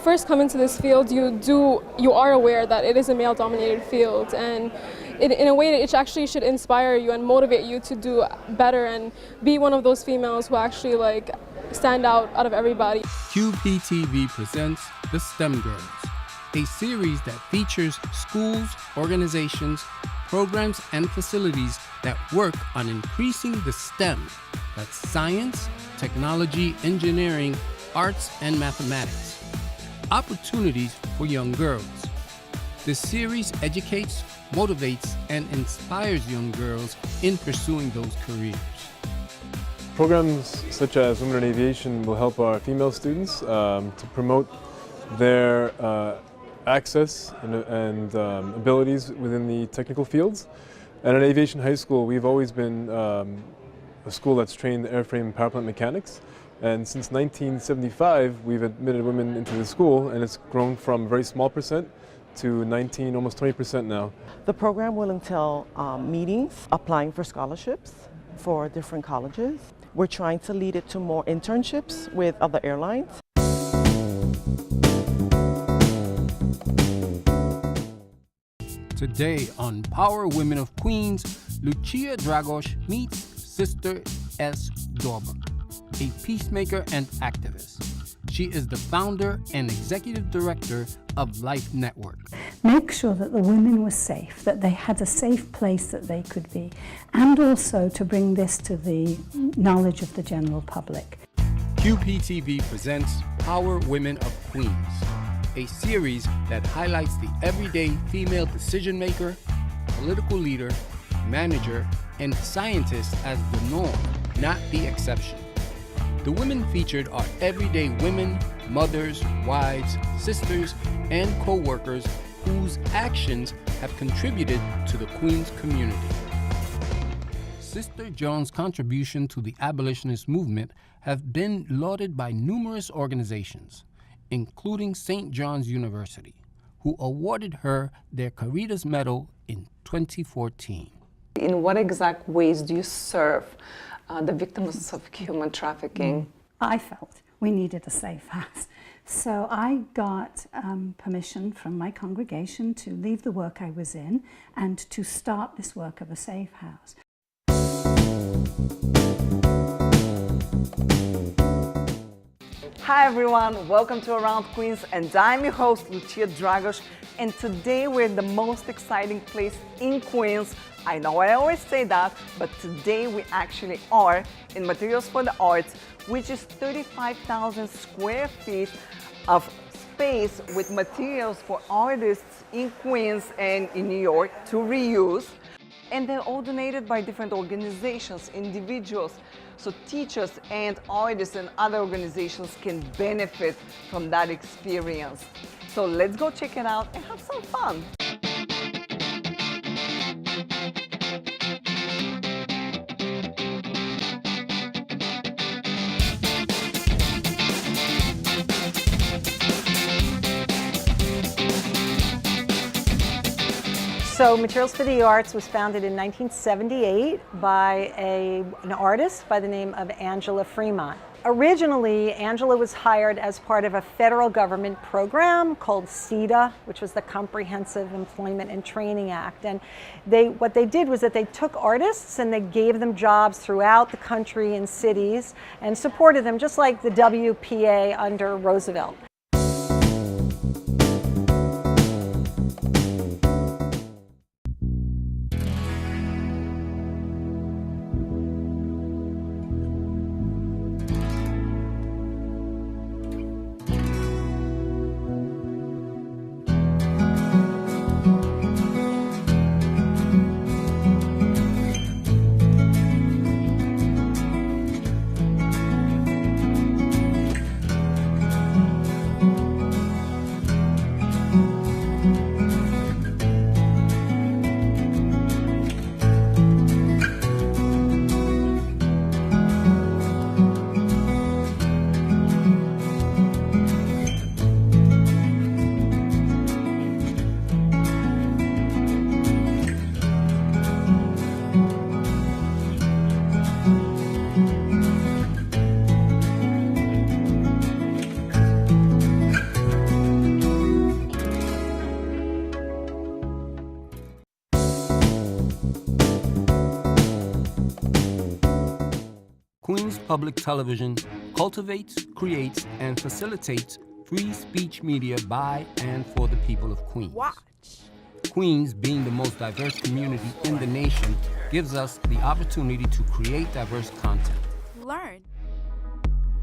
first come into this field, you are aware that it is a male-dominated field, and in a way it actually should inspire you and motivate you to do better and be one of those females who actually like stand out of everybody. QPTV presents The STEM Girls, a series that features schools, organizations, programs, and facilities that work on increasing the STEM, that's science, technology, engineering, arts, and mathematics, opportunities for young girls. This series educates, motivates, and inspires young girls in pursuing those careers. Programs such as Women in Aviation will help our female students to promote their access and abilities within the technical fields. And at Aviation High School, we've always been a school that's trained airframe and power plant mechanics. And since 1975, we've admitted women into the school, and it's grown from a very small percent to 19, almost 20% now. The program will entail meetings, applying for scholarships for different colleges. We're trying to lead it to more internships with other airlines. Today on Power Women of Queens, Lucia Dragos meets Sister S. Dorber, a peacemaker and activist. She is the founder and executive director of Life Network. Make sure that the women were safe, that they had a safe place that they could be, and also to bring this to the knowledge of the general public. QPTV presents Power Women of Queens, a series that highlights the everyday female decision maker, political leader, manager, and scientist as the norm, not the exception. The women featured are everyday women, mothers, wives, sisters, and co-workers whose actions have contributed to the Queens community. Sister John's contribution to the abolitionist movement have been lauded by numerous organizations, including St. John's University, who awarded her their Caritas Medal in 2014. In what exact ways do you serve the victims of human trafficking? I felt we needed a safe house. So I got permission from my congregation to leave the work I was in and to start this work of a safe house. Hi everyone, welcome to Around Queens, and I'm your host Lucia Dragos, and today we're in the most exciting place in Queens. I know I always say that, but today we actually are in Materials for the Arts, which is 35,000 square feet of space with materials for artists in Queens and in New York to reuse. And they're all donated by different organizations, individuals. So teachers and artists and other organizations can benefit from that experience. So let's go check it out and have some fun. So Materials for the Arts was founded in 1978 by an artist by the name of Angela Fremont. Originally, Angela was hired as part of a federal government program called CETA, which was the Comprehensive Employment and Training Act. And what they did was that they took artists and they gave them jobs throughout the country in cities and supported them just like the WPA under Roosevelt. Queens Public Television cultivates, creates, and facilitates free speech media by and for the people of Queens. Watch. Queens, being the most diverse community in the nation, gives us the opportunity to create diverse content. Learn.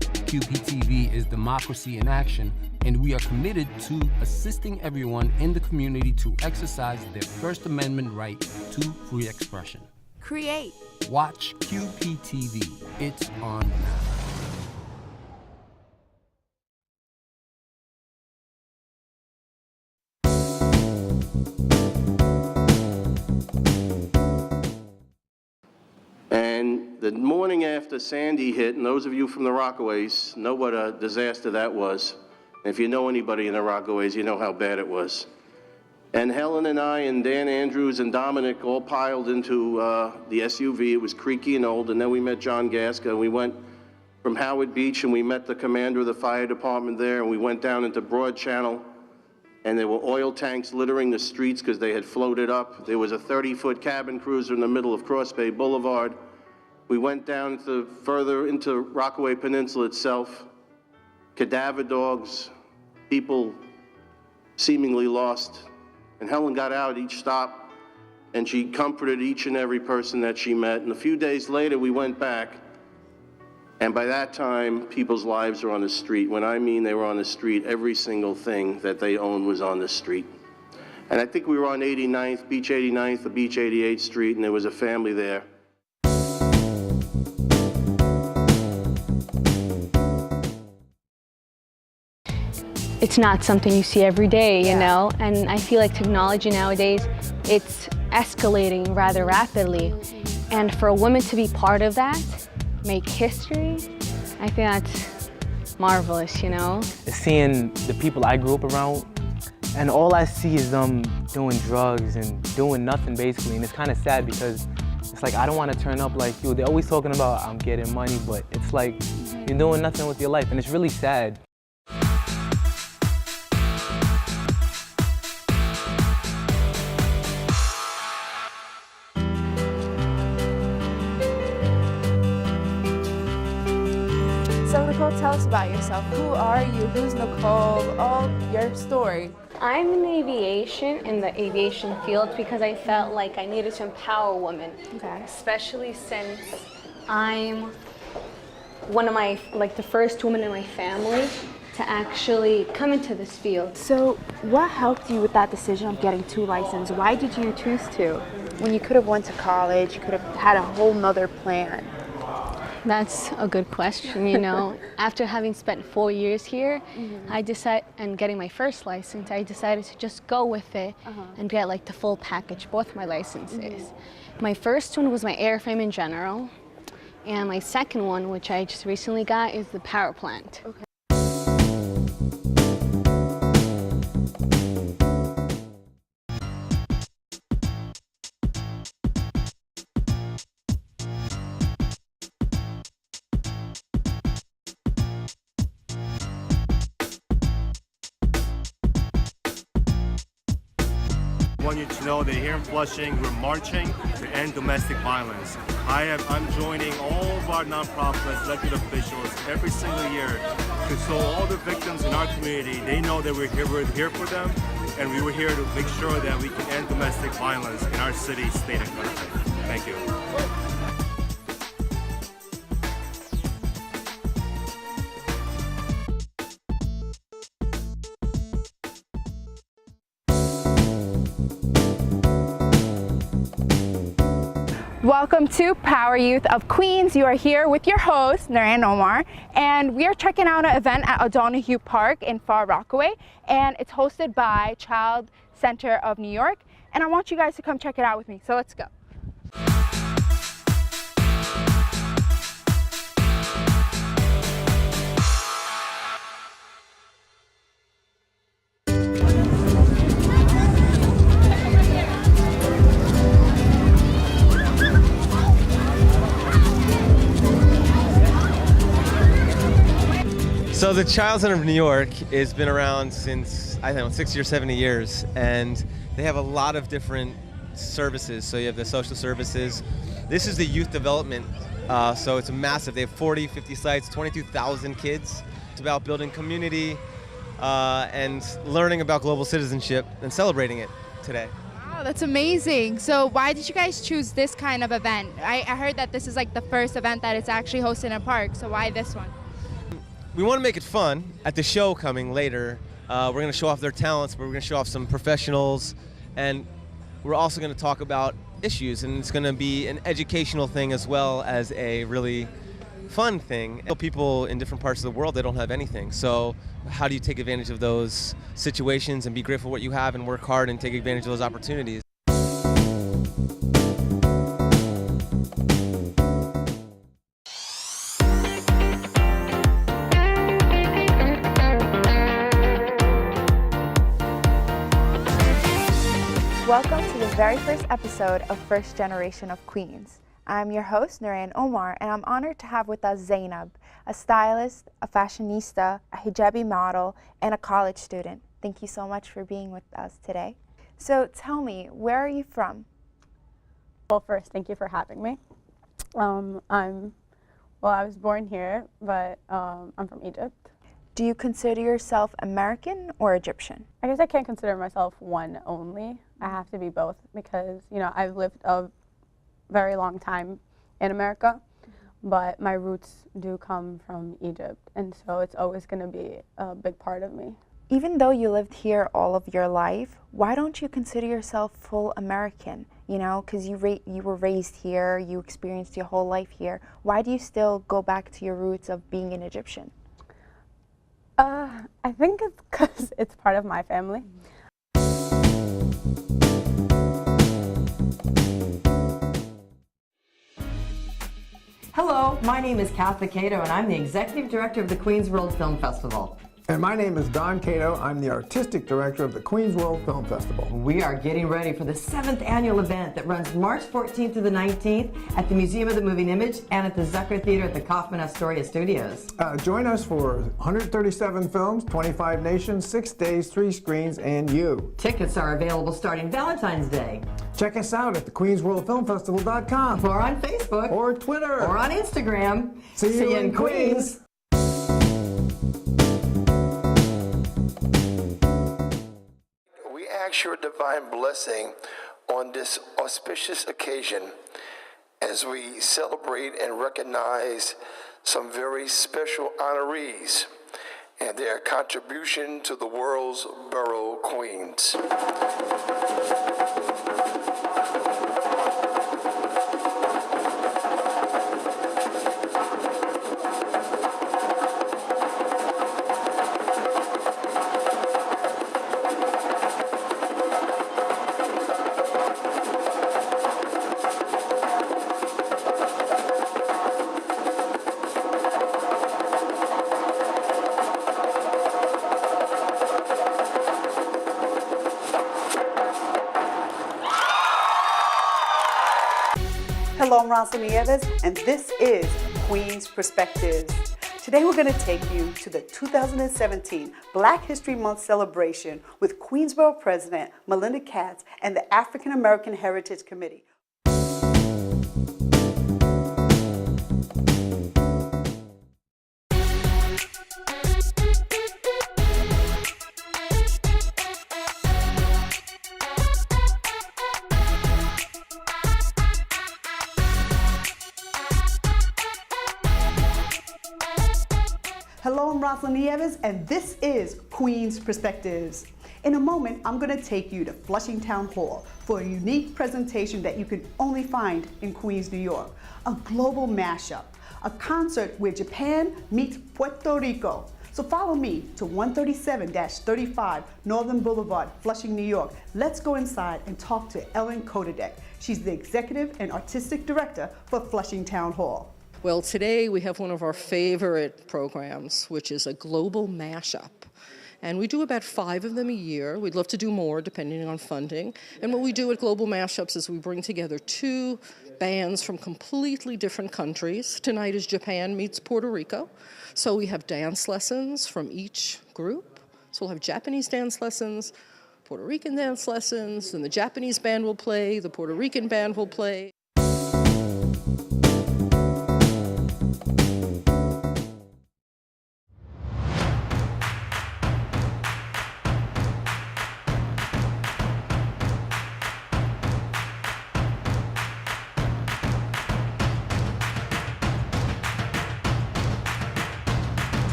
QPTV is democracy in action, and we are committed to assisting everyone in the community to exercise their First Amendment right to free expression. Create. Watch QPTV. It's on now. And the morning after Sandy hit, and those of you from the Rockaways know what a disaster that was. And if you know anybody in the Rockaways, you know how bad it was. And Helen and I and Dan Andrews and Dominic all piled into the SUV. It was creaky and old, and then we met John Gasca, and we went from Howard Beach, and we met the commander of the fire department there, and we went down into Broad Channel, and there were oil tanks littering the streets because they had floated up. There was a 30-foot cabin cruiser in the middle of Cross Bay Boulevard. We went down further into Rockaway Peninsula itself. Cadaver dogs, people seemingly lost. And Helen got out each stop, and she comforted each and every person that she met. And a few days later, we went back, and by that time, people's lives are on the street. When I mean they were on the street, every single thing that they owned was on the street. And I think we were on 89th, Beach 89th, or Beach 88th Street, and there was a family there. It's not something you see every day, you know, and I feel like technology nowadays, it's escalating rather rapidly. And for a woman to be part of that, make history, I think that's marvelous, you know? Seeing the people I grew up around, and all I see is them doing drugs and doing nothing basically, and it's kind of sad because it's like I don't want to turn up like you. They're always talking about I'm getting money, but it's like you're doing nothing with your life, and it's really sad. So Nicole, tell us about yourself. Who are you? Who's Nicole? Oh, your story. I'm in the aviation field because I felt like I needed to empower women, especially since I'm one of the first woman in my family to actually come into this field. So what helped you with that decision of getting 2 licenses? Why did you choose to? When you could have went to college, you could have had a whole nother plan. That's a good question, you know. After having spent 4 years here, and getting my first license, I decided to just go with it and get like the full package, both my licenses. My first one was my airframe in general, and my second one, which I just recently got, is the power plant. Okay. I want you to know that here in Flushing, we're marching to end domestic violence. I'm joining all of our nonprofits, elected officials every single year so all the victims in our community, they know that we're here for them, and we were here to make sure that we can end domestic violence in our city, state, and country. Thank you. Welcome to Power Youth of Queens. You are here with your host, Narayan Omar, and we are checking out an event at O'Donoghue Park in Far Rockaway, and it's hosted by Child Center of New York, and I want you guys to come check it out with me, so let's go. So the Child Center of New York has been around since, I don't know, 60 or 70 years, and they have a lot of different services. So you have the social services. This is the youth development So it's massive. They have 40, 50 sites, 22,000 kids. It's about building community and learning about global citizenship and celebrating it today. Wow, that's amazing. So why did you guys choose this kind of event? I heard that this is like the first event that it's actually hosted in a park, so why this one? We want to make it fun. At the show coming later, we're going to show off their talents, but we're going to show off some professionals, and we're also going to talk about issues, and it's going to be an educational thing as well as a really fun thing. People in different parts of the world, they don't have anything. So how do you take advantage of those situations and be grateful for what you have and work hard and take advantage of those opportunities? Welcome to the very first episode of First Generation of Queens. I'm your host, Narayan Omar, and I'm honored to have with us Zainab, a stylist, a fashionista, a hijabi model, and a college student. Thank you so much for being with us today. So tell me, where are you from? Well, first, thank you for having me. I was born here, but I'm from Egypt. Do you consider yourself American or Egyptian? I guess I can't consider myself one only. I have to be both because, you know, I've lived a very long time in America, but my roots do come from Egypt, and so it's always going to be a big part of me. Even though you lived here all of your life, why don't you consider yourself full American? You know, because you were raised here, you experienced your whole life here. Why do you still go back to your roots of being an Egyptian? I think it's because it's part of my family. Hello, my name is Kathy Cato, and I'm the Executive Director of the Queens World Film Festival. And my name is Don Cato. I'm the Artistic Director of the Queens World Film Festival. We are getting ready for the 7th annual event that runs March 14th to the 19th at the Museum of the Moving Image and at the Zucker Theater at the Kaufman Astoria Studios. Join us for 137 films, 25 nations, 6 days, 3 screens, and you. Tickets are available starting Valentine's Day. Check us out at thequeensworldfilmfestival.com. Or on Facebook. Or Twitter. Or on Instagram. See you in Queens. We ask your divine blessing on this auspicious occasion as we celebrate and recognize some very special honorees and their contribution to the world's borough queens. Hello, I'm Rosalyn Nieves, and this is Queens Perspectives. Today we're going to take you to the 2017 Black History Month celebration with Queensborough President Melinda Katz and the African American Heritage Committee. Hello, I'm Rosalyn Nieves, and this is Queens Perspectives. In a moment, I'm going to take you to Flushing Town Hall for a unique presentation that you can only find in Queens, New York. A global mashup, a concert where Japan meets Puerto Rico. So follow me to 137-35 Northern Boulevard, Flushing, New York. Let's go inside and talk to Ellen Kodadek. She's the Executive and Artistic Director for Flushing Town Hall. Well, today we have one of our favorite programs, which is a global mashup. And we do about 5 of them a year. We'd love to do more depending on funding. And what we do at Global Mashups is we bring together 2 bands from completely different countries. Tonight is Japan meets Puerto Rico. So we have dance lessons from each group. So we'll have Japanese dance lessons, Puerto Rican dance lessons, and the Japanese band will play, the Puerto Rican band will play.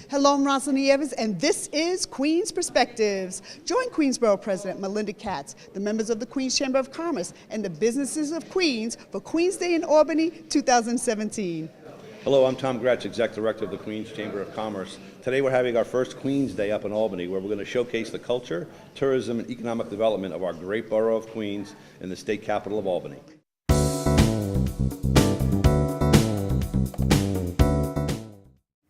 Hello, I'm Rosalyn Evans, and this is Queens Perspectives. Join Queensborough President Melinda Katz, the members of the Queens Chamber of Commerce, and the businesses of Queens for Queens Day in Albany 2017. Hello, I'm Tom Gretsch, Exec Director of the Queens Chamber of Commerce. Today we're having our first Queens Day up in Albany, where we're going to showcase the culture, tourism, and economic development of our great borough of Queens in the state capital of Albany.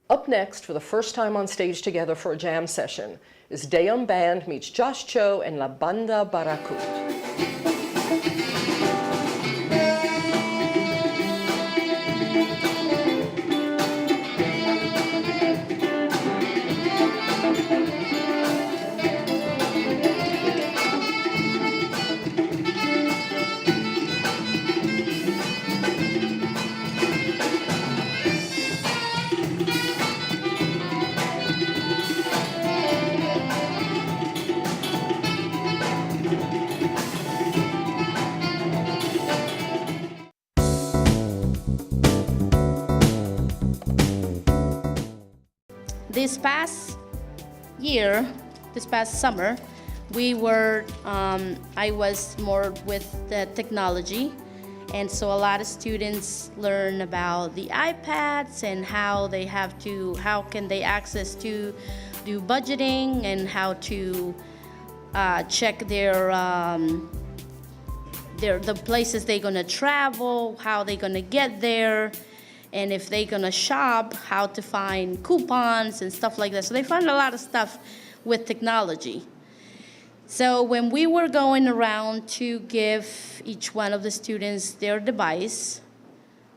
Up next, for the first time on stage together for a jam session, is Dayum Band meets Josh Cho and La Banda Barracut. This past year, this past summer, I was more with the technology, and so a lot of students learn about the iPads and how can they access to do budgeting and how to check the places they're gonna travel, how they're gonna get there, and if they're gonna shop, how to find coupons and stuff like that. So they find a lot of stuff with technology. So when we were going around to give each one of the students their device,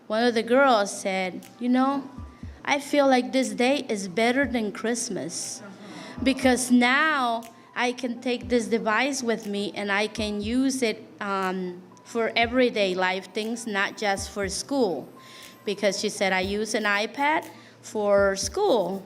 one of the girls said, you know, I feel like this day is better than Christmas because now I can take this device with me and I can use it for everyday life things, not just for school. Because she said, I use an iPad for school,